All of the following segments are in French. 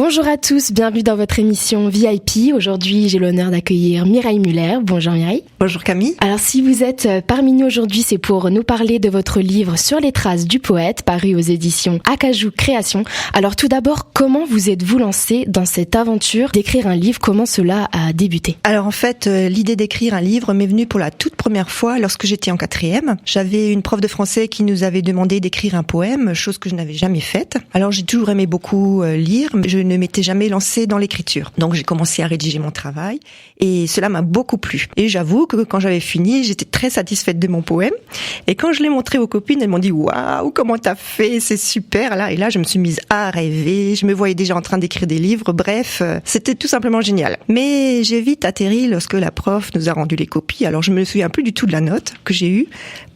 Bonjour à tous, bienvenue dans votre émission VIP. Aujourd'hui, j'ai l'honneur d'accueillir Mireille Muller. Bonjour Mireille. Bonjour Camille. Alors si vous êtes parmi nous aujourd'hui, c'est pour nous parler de votre livre Sur les traces du poète, paru aux éditions Acajou Création. Alors tout d'abord, comment vous êtes-vous lancée dans cette aventure d'écrire un livre? Comment cela a débuté? Alors en fait, l'idée d'écrire un livre m'est venue pour la toute première fois lorsque j'étais en 4e. J'avais une prof de français qui nous avait demandé d'écrire un poème, chose que je n'avais jamais faite. Alors j'ai toujours aimé beaucoup lire, mais je ne m'étais jamais lancée dans l'écriture. Donc j'ai commencé à rédiger mon travail et cela m'a beaucoup plu. Et j'avoue que quand j'avais fini, j'étais très satisfaite de mon poème. Et quand je l'ai montré aux copines, elles m'ont dit « Waouh, comment t'as fait, c'est super !» là. Et là, je me suis mise à rêver. Je me voyais déjà en train d'écrire des livres. Bref, c'était tout simplement génial. Mais j'ai vite atterri lorsque la prof nous a rendu les copies. Alors je me souviens plus du tout de la note que j'ai eue.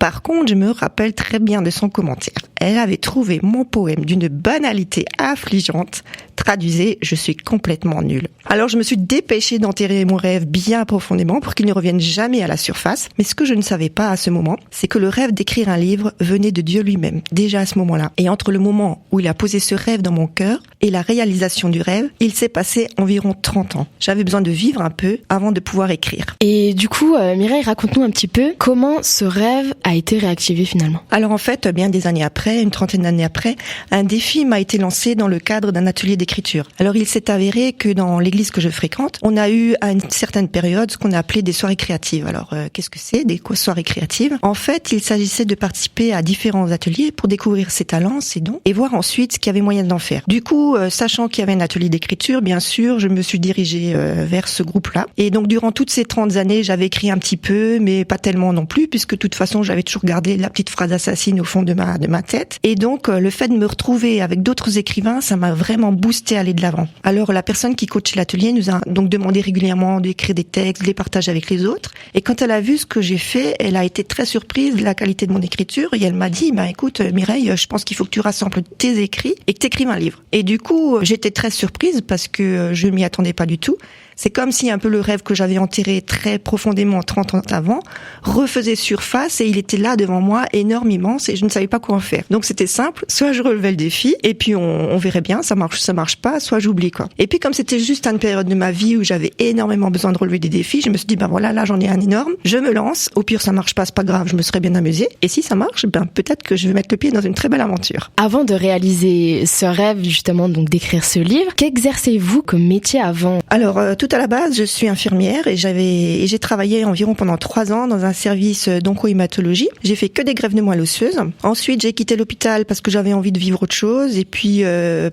Par contre, je me rappelle très bien de son commentaire. Elle avait trouvé mon poème d'une banalité affligeante. Traduisez, je suis complètement nulle. Alors je me suis dépêchée d'enterrer mon rêve bien profondément pour qu'il ne revienne jamais à la surface. Mais ce que je ne savais pas à ce moment, c'est que le rêve d'écrire un livre venait de Dieu lui-même, déjà à ce moment-là. Et entre le moment où il a posé ce rêve dans mon cœur et la réalisation du rêve, il s'est passé environ 30 ans. J'avais besoin de vivre un peu avant de pouvoir écrire. Et du coup, Mireille, raconte-nous un petit peu comment ce rêve a été réactivé finalement. Alors en fait, bien des années après, une trentaine d'années après, un défi m'a été lancé dans le cadre d'un atelier d'écriture. Alors il s'est avéré que dans l'église que je fréquente, on a eu à une certaine période ce qu'on a appelé des soirées créatives. Alors qu'est-ce que c'est, des soirées créatives? En fait, il s'agissait de participer à différents ateliers pour découvrir ses talents, ses dons, et voir ensuite ce qu'il y avait moyen d'en faire. Du coup, sachant qu'il y avait un atelier d'écriture, bien sûr, je me suis dirigée vers ce groupe-là. Et donc durant toutes ces 30 années, j'avais écrit un petit peu, mais pas tellement non plus, puisque de toute façon, j'avais toujours gardé la petite phrase assassine au fond de ma tête. Et donc, le fait de me retrouver avec d'autres écrivains, ça m'a vraiment boosté à aller de l'avant. Alors, la personne qui coachait l'atelier nous a donc demandé régulièrement d'écrire des textes, de les partager avec les autres. Et quand elle a vu ce que j'ai fait, elle a été très surprise de la qualité de mon écriture. Et elle m'a dit, écoute, Mireille, je pense qu'il faut que tu rassembles tes écrits et que tu écrives un livre. Et du coup, j'étais très surprise parce que je m'y attendais pas du tout. C'est comme si un peu le rêve que j'avais enterré très profondément 30 ans avant refaisait surface et il était là devant moi, énorme, immense, et je ne savais pas quoi en faire. Donc c'était simple, soit je relevais le défi et puis on verrait bien, ça marche pas, soit j'oublie quoi. Et puis comme c'était juste une période de ma vie où j'avais énormément besoin de relever des défis, je me suis dit voilà, là j'en ai un énorme, je me lance, au pire ça marche pas, c'est pas grave, je me serais bien amusée. Et si ça marche, peut-être que je vais mettre le pied dans une très belle aventure. Avant de réaliser ce rêve justement donc d'écrire ce livre, qu'exercez-vous comme métier avant? Alors tout à la base, je suis infirmière et j'ai travaillé environ pendant 3 ans dans un service d'oncohématologie. J'ai fait que des greffes de moelle osseuse. Ensuite, j'ai quitté l'hôpital parce que j'avais envie de vivre autre chose. Et puis,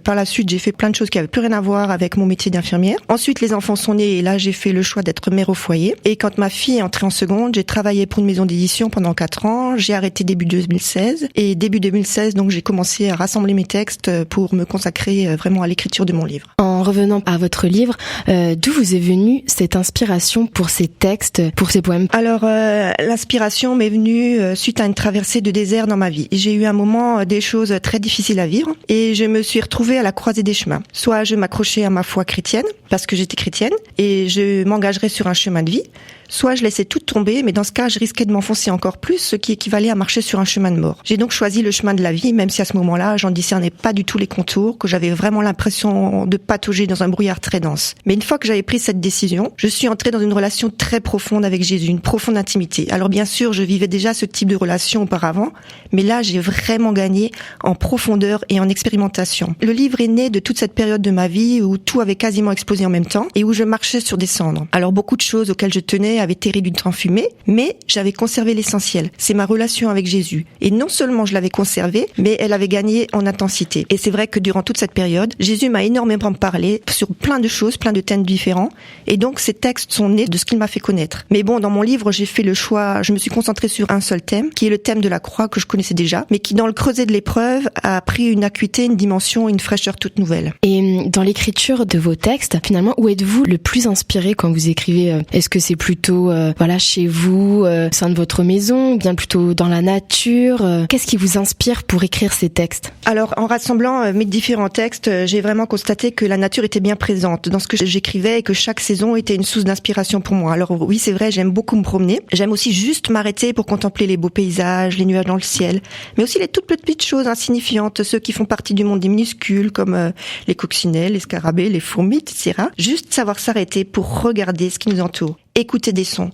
par la suite, j'ai fait plein de choses qui avaient plus rien à voir avec mon métier d'infirmière. Ensuite, les enfants sont nés et là, j'ai fait le choix d'être mère au foyer. Et quand ma fille est entrée en seconde, j'ai travaillé pour une maison d'édition pendant 4 ans. J'ai arrêté début 2016. Et début 2016, donc, j'ai commencé à rassembler mes textes pour me consacrer vraiment à l'écriture de mon livre. En revenant à votre livre, d'où vous est venue cette inspiration pour ces textes, pour ces poèmes? Alors, l'inspiration m'est venue suite à une traversée de désert dans ma vie. J'ai eu un moment des choses très difficiles à vivre et je me suis retrouvée à la croisée des chemins. Soit je m'accrochais à ma foi chrétienne, parce que j'étais chrétienne, et je m'engagerais sur un chemin de vie, soit je laissais tout tomber, mais dans ce cas, je risquais de m'enfoncer encore plus, ce qui équivalait à marcher sur un chemin de mort. J'ai donc choisi le chemin de la vie, même si à ce moment-là, j'en discernais pas du tout les contours, que j'avais vraiment l'impression de patauger dans un brouillard très dense. Mais une fois que j'avais pris cette décision, je suis entrée dans une relation très profonde avec Jésus, une profonde intimité. Alors bien sûr, je vivais déjà ce type de relation auparavant, mais là, j'ai vraiment gagné en profondeur et en expérimentation. Le livre est né de toute cette période de ma vie où tout avait quasiment explosé en même temps et où je marchais sur des cendres. Alors beaucoup de choses auxquelles je tenais avaient terri du temps fumé, mais j'avais conservé l'essentiel. C'est ma relation avec Jésus. Et non seulement je l'avais conservée, mais elle avait gagné en intensité. Et c'est vrai que durant toute cette période, Jésus m'a énormément parlé sur plein de choses, plein de thèmes différents. Et donc ces textes sont nés de ce qu'il m'a fait connaître. Mais bon, dans mon livre, j'ai fait le choix, je me suis concentrée sur un seul thème, qui est le thème de la croix que je connaissais déjà, mais qui dans le creuset de l'épreuve a pris une acuité, une dimension, une fraîcheur toute nouvelle. Et dans l'écriture de vos textes, finalement, où êtes-vous le plus inspiré quand vous écrivez? Est-ce que c'est plutôt plutôt chez vous, au sein de votre maison, ou bien plutôt dans la nature? Qu'est-ce qui vous inspire pour écrire ces textes? Alors, en rassemblant mes différents textes, j'ai vraiment constaté que la nature était bien présente dans ce que j'écrivais et que chaque saison était une source d'inspiration pour moi. Alors oui, c'est vrai, j'aime beaucoup me promener. J'aime aussi juste m'arrêter pour contempler les beaux paysages, les nuages dans le ciel, mais aussi les toutes petites choses insignifiantes, ceux qui font partie du monde des minuscules, comme les coccinelles, les scarabées, les fourmis, etc. Juste savoir s'arrêter pour regarder ce qui nous entoure, écouter des sons,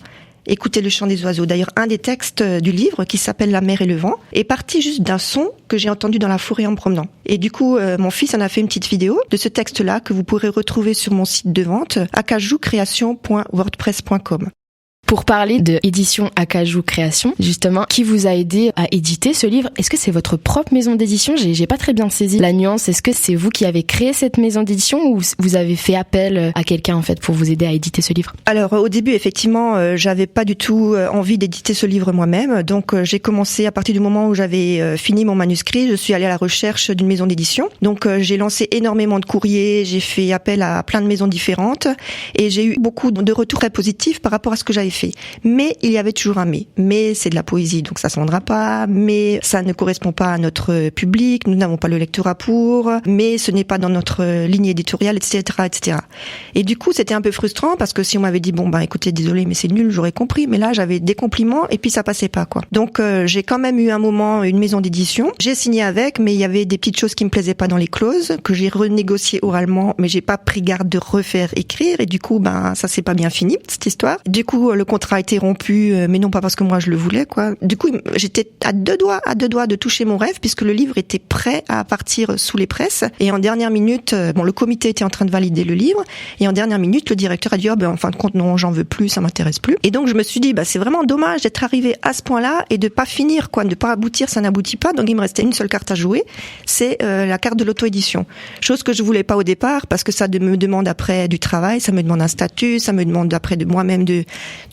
écouter le chant des oiseaux. D'ailleurs, un des textes du livre, qui s'appelle La mer et le vent, est parti juste d'un son que j'ai entendu dans la forêt en me promenant. Et du coup, mon fils en a fait une petite vidéo de ce texte-là que vous pourrez retrouver sur mon site de vente, acajoucreation.wordpress.com. Pour parler de édition Acajou Création, justement, qui vous a aidé à éditer ce livre? Est-ce que c'est votre propre maison d'édition? J'ai pas très bien saisi la nuance. Est-ce que c'est vous qui avez créé cette maison d'édition ou vous avez fait appel à quelqu'un en fait pour vous aider à éditer ce livre? Alors au début, effectivement, j'avais pas du tout envie d'éditer ce livre moi-même. Donc j'ai commencé à partir du moment où j'avais fini mon manuscrit, je suis allée à la recherche d'une maison d'édition. Donc j'ai lancé énormément de courriers, j'ai fait appel à plein de maisons différentes et j'ai eu beaucoup de retours très positifs par rapport à ce que j'avais fait. Mais il y avait toujours un mais. Mais c'est de la poésie, donc ça se vendra pas. Mais ça ne correspond pas à notre public. Nous n'avons pas le lectorat pour. Mais ce n'est pas dans notre ligne éditoriale, etc., etc. Et du coup, c'était un peu frustrant parce que si on m'avait dit écoutez, désolé, mais c'est nul, j'aurais compris. Mais là, j'avais des compliments et puis ça passait pas, quoi. Donc j'ai quand même eu un moment une maison d'édition. J'ai signé avec, mais il y avait des petites choses qui me plaisaient pas dans les clauses que j'ai renégociées oralement, mais j'ai pas pris garde de refaire écrire. Et du coup, ça s'est pas bien fini cette histoire. Du coup, le contrat a été rompu, mais non pas parce que moi je le voulais, quoi. Du coup, j'étais à deux doigts de toucher mon rêve puisque le livre était prêt à partir sous les presses. Et en dernière minute, le comité était en train de valider le livre. Et en dernière minute, le directeur a dit en fin de compte non, j'en veux plus, ça m'intéresse plus. Et donc je me suis dit c'est vraiment dommage d'être arrivé à ce point-là et de pas finir, quoi, de pas aboutir, ça n'aboutit pas. Donc il me restait une seule carte à jouer, c'est la carte de l'auto-édition. Chose que je voulais pas au départ parce que ça me demande après du travail, ça me demande un statut, ça me demande après de moi-même de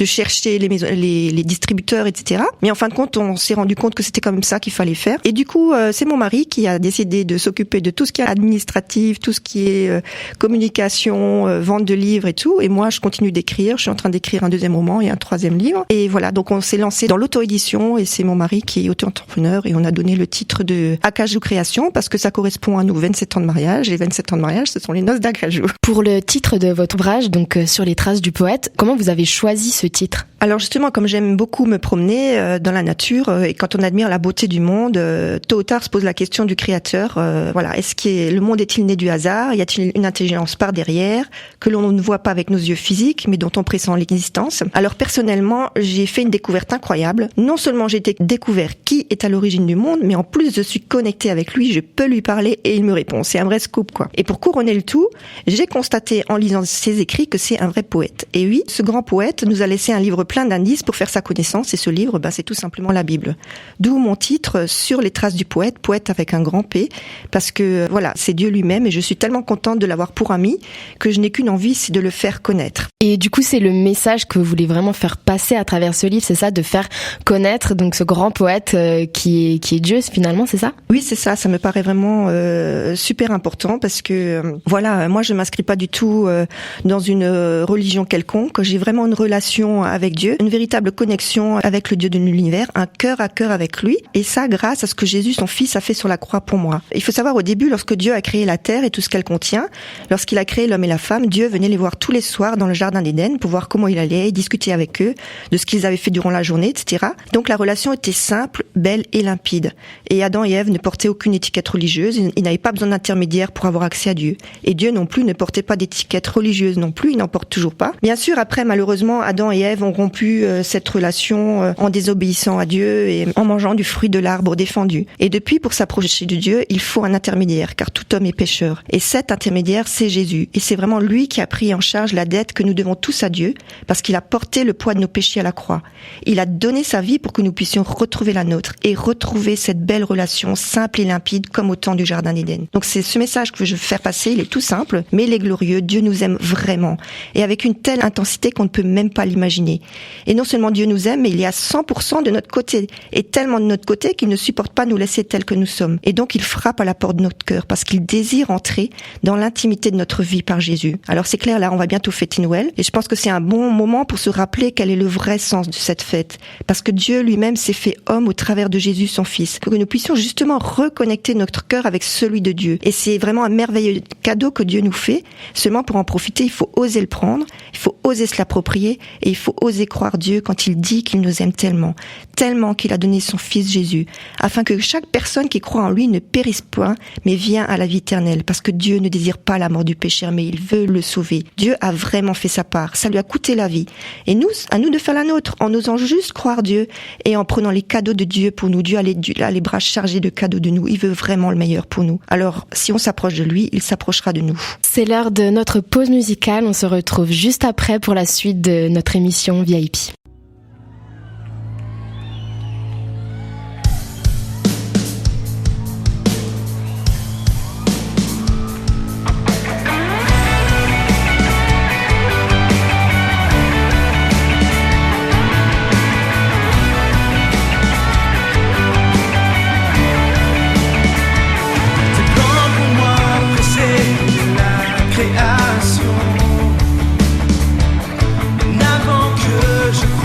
chercher les distributeurs, etc. Mais en fin de compte, on s'est rendu compte que c'était comme ça qu'il fallait faire. Et du coup, c'est mon mari qui a décidé de s'occuper de tout ce qui est administratif, tout ce qui est communication, vente de livres et tout. Et moi, je continue d'écrire. Je suis en train d'écrire un deuxième roman et un troisième livre. Et voilà, donc on s'est lancé dans l'auto-édition et c'est mon mari qui est auto-entrepreneur et on a donné le titre de Acajou Création parce que ça correspond à nos 27 ans de mariage. Et 27 ans de mariage, ce sont les noces d'Acajou. Pour le titre de votre ouvrage, donc Sur les traces du poète, comment vous avez choisi ce titre? Alors justement, comme j'aime beaucoup me promener dans la nature et quand on admire la beauté du monde, tôt ou tard se pose la question du créateur. Le monde est-il né du hasard? Y a-t-il une intelligence par derrière que l'on ne voit pas avec nos yeux physiques, mais dont on pressent l'existence? Alors personnellement, j'ai fait une découverte incroyable. Non seulement j'ai découvert qui est à l'origine du monde, mais en plus je suis connectée avec lui, je peux lui parler et il me répond. C'est un vrai scoop, quoi. Et pour couronner le tout, j'ai constaté en lisant ses écrits que c'est un vrai poète. Et oui, ce grand poète nous a laissé un livre plein d'indices pour faire sa connaissance et ce livre, c'est tout simplement la Bible. D'où mon titre Sur les traces du poète, poète avec un grand P, parce que c'est Dieu lui-même et je suis tellement contente de l'avoir pour ami que je n'ai qu'une envie, c'est de le faire connaître. Et du coup, c'est le message que vous voulez vraiment faire passer à travers ce livre, c'est ça, de faire connaître donc ce grand poète qui est Dieu finalement, c'est ça? Oui, c'est ça, ça me paraît vraiment super important parce que moi je m'inscris pas du tout dans une religion quelconque, j'ai vraiment une relation avec Dieu, une véritable connexion avec le Dieu de l'univers, un cœur à cœur avec lui, et ça grâce à ce que Jésus, son fils, a fait sur la croix pour moi. Il faut savoir, au début, lorsque Dieu a créé la terre et tout ce qu'elle contient, lorsqu'il a créé l'homme et la femme, Dieu venait les voir tous les soirs dans le jardin d'Éden pour voir comment il allait, discuter avec eux de ce qu'ils avaient fait durant la journée, etc. Donc la relation était simple, belle et limpide. Et Adam et Ève ne portaient aucune étiquette religieuse, ils n'avaient pas besoin d'intermédiaire pour avoir accès à Dieu. Et Dieu non plus ne portait pas d'étiquette religieuse non plus, il n'en porte toujours pas. Bien sûr, après, malheureusement, Adam et Ève ont rompu cette relation en désobéissant à Dieu et en mangeant du fruit de l'arbre défendu. Et depuis, pour s'approcher de Dieu, il faut un intermédiaire, car tout homme est pécheur. Et cet intermédiaire, c'est Jésus. Et c'est vraiment lui qui a pris en charge la dette que nous devons tous à Dieu, parce qu'il a porté le poids de nos péchés à la croix. Il a donné sa vie pour que nous puissions retrouver la nôtre et retrouver cette belle relation simple et limpide comme au temps du jardin d'Éden. Donc c'est ce message que je veux faire passer, il est tout simple, mais il est glorieux. Dieu nous aime vraiment. Et avec une telle intensité qu'on ne peut même pas l'imaginer. imaginer. Et non seulement Dieu nous aime, mais il est à 100% de notre côté, et tellement de notre côté qu'il ne supporte pas nous laisser tels que nous sommes. Et donc il frappe à la porte de notre cœur, parce qu'il désire entrer dans l'intimité de notre vie par Jésus. Alors c'est clair, là on va bientôt fêter Noël, et je pense que c'est un bon moment pour se rappeler quel est le vrai sens de cette fête, parce que Dieu lui-même s'est fait homme au travers de Jésus son Fils, pour que nous puissions justement reconnecter notre cœur avec celui de Dieu. Et c'est vraiment un merveilleux cadeau que Dieu nous fait. Seulement pour en profiter, il faut oser le prendre, il faut oser se l'approprier, et il faut oser croire Dieu quand il dit qu'il nous aime tellement, tellement qu'il a donné son Fils Jésus, afin que chaque personne qui croit en lui ne périsse point, mais vienne à la vie éternelle, parce que Dieu ne désire pas la mort du pécheur, mais il veut le sauver. Dieu a vraiment fait sa part, ça lui a coûté la vie. Et nous, à nous de faire la nôtre, en osant juste croire Dieu, et en prenant les cadeaux de Dieu pour nous. Dieu a les bras chargés de cadeaux de nous, il veut vraiment le meilleur pour nous. Alors, si on s'approche de lui, il s'approchera de nous. C'est l'heure de notre pause musicale, on se retrouve juste après pour la suite de notre émission VIP. Création, n'avant que je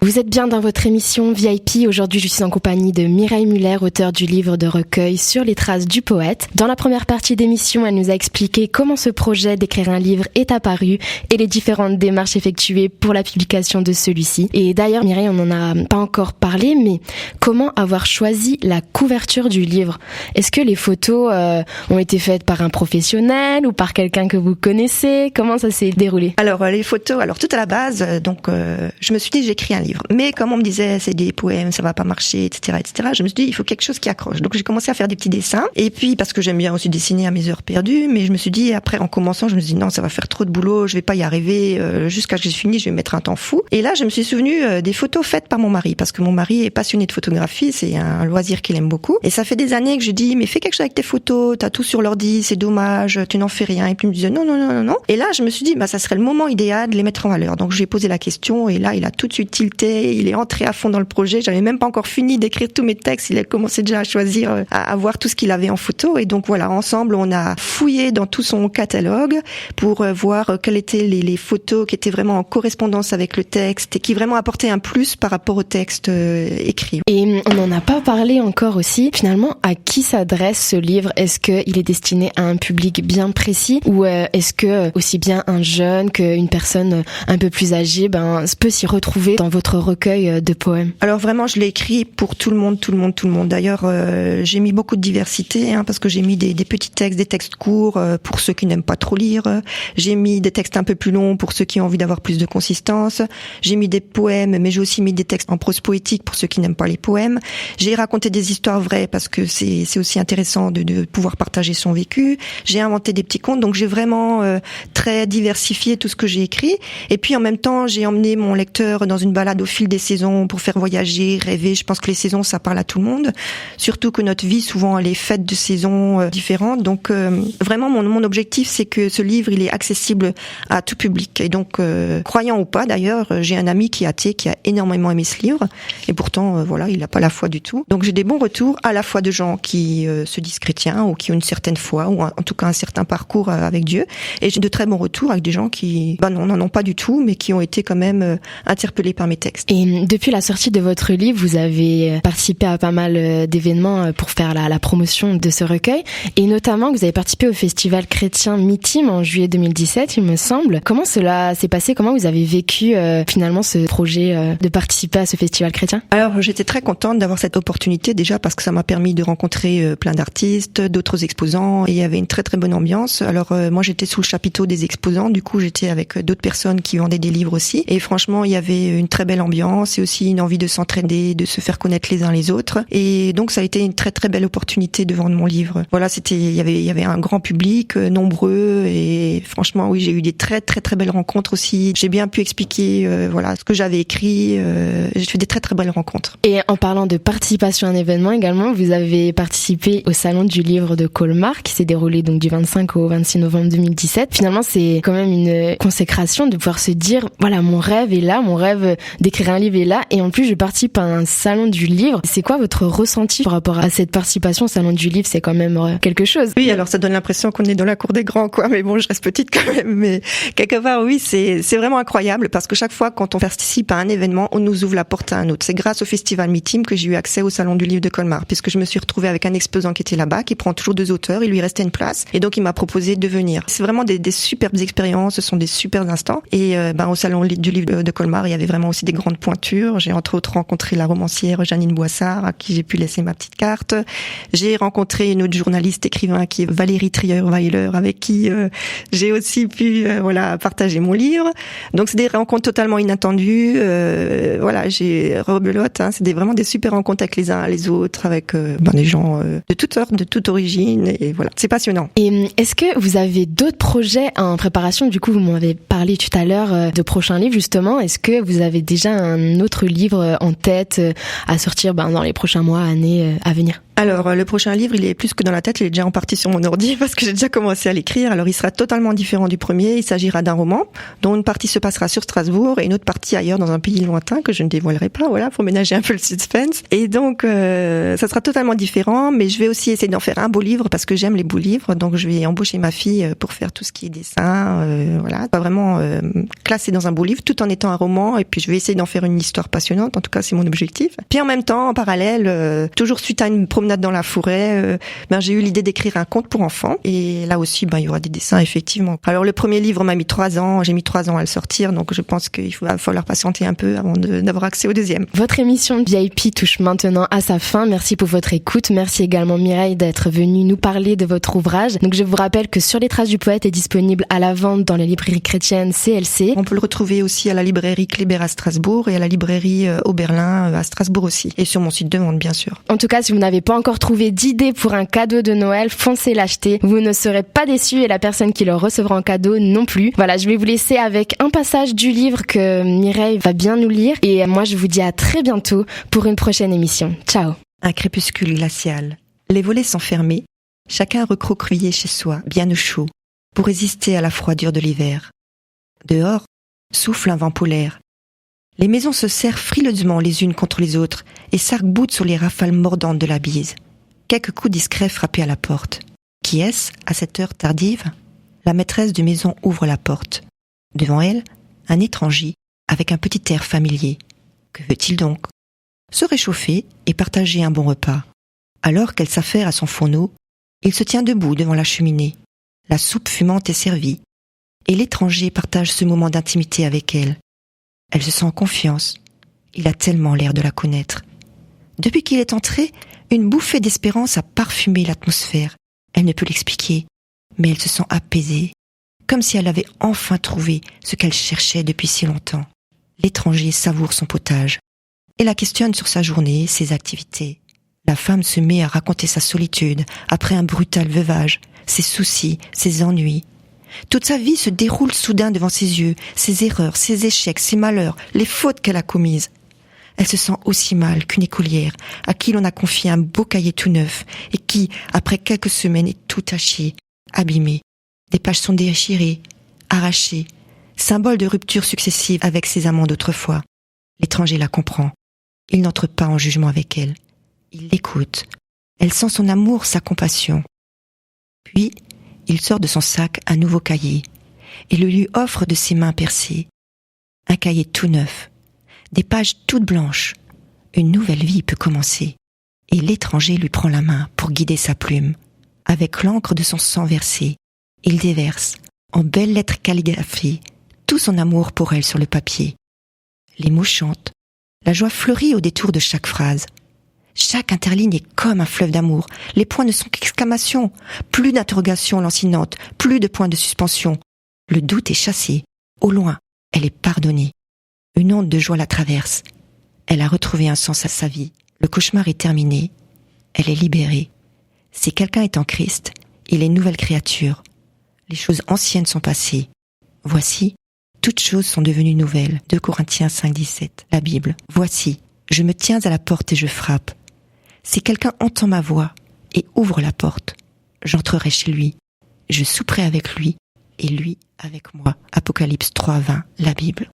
Vous êtes bien dans votre émission VIP. Aujourd'hui, je suis en compagnie de Mireille Muller, auteure du livre de recueil Sur les traces du poète. Dans la première partie d'émission, elle nous a expliqué comment ce projet d'écrire un livre est apparu et les différentes démarches effectuées pour la publication de celui-ci. Et d'ailleurs, Mireille, on n'en a pas encore parlé, mais comment avoir choisi la couverture du livre? Est-ce que les photos ont été faites par un professionnel ou par quelqu'un que vous connaissez? Comment ça s'est déroulé? Alors, les photos, tout à la base, je me suis dit, j'écris un livre. Mais comme on me disait, c'est des poèmes, ça va pas marcher, etc., je me suis dit, il faut quelque chose qui accroche. Donc, j'ai commencé à faire des petits dessins. Et puis, parce que j'aime bien aussi dessiner à mes heures perdues, mais je me suis dit, après, en commençant, je me suis dit, non, ça va faire trop de boulot, je vais pas y arriver, jusqu'à ce que j'ai fini, je vais mettre un temps fou. Et là, je me suis souvenu des photos faites par mon mari, parce que mon mari est passionné de photographie, c'est un loisir qu'il aime beaucoup. Et ça fait des années que je dis, mais fais quelque chose avec tes photos, t'as tout sur l'ordi, c'est dommage, tu n'en fais rien. Et puis, il me disait, non. Et là, je me suis dit, ça serait le moment idéal de les mettre en valeur. Donc, je lui ai posé la question, et là, il a tout de suite tilté, il est entré à fond dans le projet. J'avais même pas encore fini d'écrire tous mes textes. Il a commencé déjà à choisir, à voir tout ce qu'il avait en photo. Et donc voilà, ensemble, on a fouillé dans tout son catalogue pour voir quelles étaient les photos qui étaient vraiment en correspondance avec le texte et qui vraiment apportaient un plus par rapport au texte écrit. Et on n'en a pas parlé encore aussi. Finalement, à qui s'adresse ce livre? Est-ce qu'il est destiné à un public bien précis ou est-ce que aussi bien un jeune qu'une personne un peu plus âgée peut s'y retrouver dans votre recueil de poèmes? Alors vraiment, je l'ai écrit pour tout le monde. D'ailleurs, j'ai mis beaucoup de diversité, parce que j'ai mis des petits textes, des textes courts pour ceux qui n'aiment pas trop lire. J'ai mis des textes un peu plus longs pour ceux qui ont envie d'avoir plus de consistance. J'ai mis des poèmes, mais j'ai aussi mis des textes en prose poétique pour ceux qui n'aiment pas les poèmes. J'ai raconté des histoires vraies parce que c'est aussi intéressant de pouvoir partager son vécu. J'ai inventé des petits contes, donc j'ai vraiment très diversifié tout ce que j'ai écrit. Et puis en même temps, j'ai emmené mon lecteur dans une balade au fil des saisons pour faire voyager, rêver. Je pense que les saisons, ça parle à tout le monde. Surtout que notre vie, souvent, elle est faite de saisons différentes. Donc, vraiment, mon objectif, c'est que ce livre, il est accessible à tout public. Et donc, croyant ou pas, d'ailleurs, j'ai un ami qui est athée, qui a énormément aimé ce livre. Et pourtant, il n'a pas la foi du tout. Donc, j'ai des bons retours à la fois de gens qui se disent chrétiens ou qui ont une certaine foi ou en tout cas un certain parcours avec Dieu. Et j'ai de très bons retours avec des gens qui, n'en ont pas du tout, mais qui ont été quand même interpellés par mes textes. Et depuis la sortie de votre livre, vous avez participé à pas mal d'événements pour faire la promotion de ce recueil. Et notamment, vous avez participé au festival chrétien MITIM en juillet 2017, il me semble. Comment cela s'est passé? Comment vous avez vécu finalement ce projet de participer à ce festival chrétien? Alors, j'étais très contente d'avoir cette opportunité déjà parce que ça m'a permis de rencontrer plein d'artistes, d'autres exposants. Et il y avait une très très bonne ambiance. Alors, moi, j'étais sous le chapiteau des exposants. Du coup, j'étais avec d'autres personnes qui vendaient des livres aussi. Et franchement, il y avait une très belle ambiance et aussi une envie de s'entraider, de se faire connaître les uns les autres. Et donc, ça a été une très très belle opportunité de vendre mon livre. Voilà, il y avait un grand public, nombreux, et franchement, oui, j'ai eu des très très très belles rencontres aussi. J'ai bien pu expliquer, ce que j'avais écrit. J'ai fait des très très belles rencontres. Et en parlant de participation à un événement également, vous avez participé au salon du livre de Colmar qui s'est déroulé donc du 25 au 26 novembre 2017. Finalement, c'est quand même une consécration de pouvoir se dire, voilà, mon rêve est là, mon rêve d'écrire un livre est là, et en plus je participe à un salon du livre. C'est quoi votre ressenti par rapport à cette participation au salon du livre? C'est quand même quelque chose. Oui, alors ça donne l'impression qu'on est dans la cour des grands, quoi. Mais bon, je reste petite quand même. Mais quelque part, oui, c'est vraiment incroyable parce que chaque fois quand on participe à un événement, on nous ouvre la porte à un autre. C'est grâce au festival MITIM que j'ai eu accès au salon du livre de Colmar, puisque je me suis retrouvée avec un exposant qui était là-bas, qui prend toujours 2 auteurs. Il lui restait une place, et donc il m'a proposé de venir. C'est vraiment des superbes expériences. Ce sont des superbes instants. Et au salon du livre de Colmar, il y avait vraiment aussi des grandes pointures. J'ai entre autres rencontré la romancière Janine Boissard, à qui j'ai pu laisser ma petite carte. J'ai rencontré une autre journaliste écrivain qui est Valérie Trier-Weiler, avec qui j'ai aussi pu partager mon livre. Donc c'est des rencontres totalement inattendues. J'ai rebelote. C'est vraiment des super rencontres avec les uns les autres, avec des gens de toutes sortes, de toute origine. Et voilà, c'est passionnant. Et est-ce que vous avez d'autres projets en préparation? Du coup, vous m'avez parlé tout à l'heure de prochains livres justement. Est-ce que vous avez déjà un autre livre en tête à sortir dans les prochains mois, années à venir? Alors, le prochain livre, il est plus que dans la tête, il est déjà en partie sur mon ordi parce que j'ai déjà commencé à l'écrire. Alors, il sera totalement différent du premier. Il s'agira d'un roman dont une partie se passera sur Strasbourg et une autre partie ailleurs dans un pays lointain que je ne dévoilerai pas, voilà, pour ménager un peu le suspense. Et donc, ça sera totalement différent, mais je vais aussi essayer d'en faire un beau livre parce que j'aime les beaux livres. Donc, je vais embaucher ma fille pour faire tout ce qui est dessin, voilà, pas vraiment classé dans un beau livre, tout en étant un roman. Et puis, je vais essayer d'en faire une histoire passionnante. En tout cas, c'est mon objectif. Puis, en même temps, en parallèle, toujours suite à une promenade dans la forêt, j'ai eu l'idée d'écrire un conte pour enfants. Et là aussi, il y aura des dessins, effectivement. Alors, le premier livre m'a mis 3 ans. J'ai mis 3 ans à le sortir. Donc, je pense qu'il va falloir patienter un peu avant d'avoir accès au deuxième. Votre émission VIP touche maintenant à sa fin. Merci pour votre écoute. Merci également, Mireille, d'être venue nous parler de votre ouvrage. Donc, je vous rappelle que Sur les traces du poète est disponible à la vente dans les librairies chrétiennes CLC. On peut le retrouver aussi à la librairie Kléber à Strasbourg et à la librairie Oberlin à Strasbourg aussi. Et sur mon site de vente, bien sûr. En tout cas, si vous n'avez pas encore trouvé d'idée pour un cadeau de Noël, foncez l'acheter. Vous ne serez pas déçus et la personne qui le recevra en cadeau non plus. Voilà, je vais vous laisser avec un passage du livre que Mireille va bien nous lire. Et moi, je vous dis à très bientôt pour une prochaine émission. Ciao. Un crépuscule glacial. Les volets sont fermés. Chacun recroquevillé chez soi, bien au chaud, pour résister à la froidure de l'hiver. Dehors, souffle un vent polaire. Les maisons se serrent frileusement les unes contre les autres et s'arc-boutent sur les rafales mordantes de la bise. Quelques coups discrets frappaient à la porte. Qui est-ce, à cette heure tardive ? La maîtresse de maison ouvre la porte. Devant elle, un étranger, avec un petit air familier. Que veut-il donc ? Se réchauffer et partager un bon repas. Alors qu'elle s'affaire à son fourneau, il se tient debout devant la cheminée. La soupe fumante est servie. Et l'étranger partage ce moment d'intimité avec elle. Elle se sent en confiance. Il a tellement l'air de la connaître. Depuis qu'il est entré, une bouffée d'espérance a parfumé l'atmosphère. Elle ne peut l'expliquer, mais elle se sent apaisée, comme si elle avait enfin trouvé ce qu'elle cherchait depuis si longtemps. L'étranger savoure son potage et la questionne sur sa journée, ses activités. La femme se met à raconter sa solitude après un brutal veuvage, ses soucis, ses ennuis. Toute sa vie se déroule soudain devant ses yeux, ses erreurs, ses échecs, ses malheurs, les fautes qu'elle a commises. Elle se sent aussi mal qu'une écolière à qui l'on a confié un beau cahier tout neuf et qui, après quelques semaines, est tout taché, abîmé. Des pages sont déchirées, arrachées, symbole de ruptures successives avec ses amants d'autrefois. L'étranger la comprend. Il n'entre pas en jugement avec elle. Il l'écoute. Elle sent son amour, sa compassion. Puis, il sort de son sac un nouveau cahier et le lui offre de ses mains percées. Un cahier tout neuf, des pages toutes blanches. Une nouvelle vie peut commencer. Et l'étranger lui prend la main pour guider sa plume. Avec l'encre de son sang versé, il déverse, en belles lettres calligraphiées, tout son amour pour elle sur le papier. Les mots chantent, la joie fleurit au détour de chaque phrase. Chaque interligne est comme un fleuve d'amour. Les points ne sont qu'exclamations. Plus d'interrogations lancinantes, plus de points de suspension. Le doute est chassé. Au loin, elle est pardonnée. Une onde de joie la traverse. Elle a retrouvé un sens à sa vie. Le cauchemar est terminé. Elle est libérée. Si quelqu'un est en Christ, il est une nouvelle créature. Les choses anciennes sont passées. Voici, toutes choses sont devenues nouvelles. 2 Corinthiens 5, 17. La Bible. Voici, je me tiens à la porte et je frappe. Si quelqu'un entend ma voix et ouvre la porte, j'entrerai chez lui, je souperai avec lui et lui avec moi. Apocalypse 3, 20, la Bible.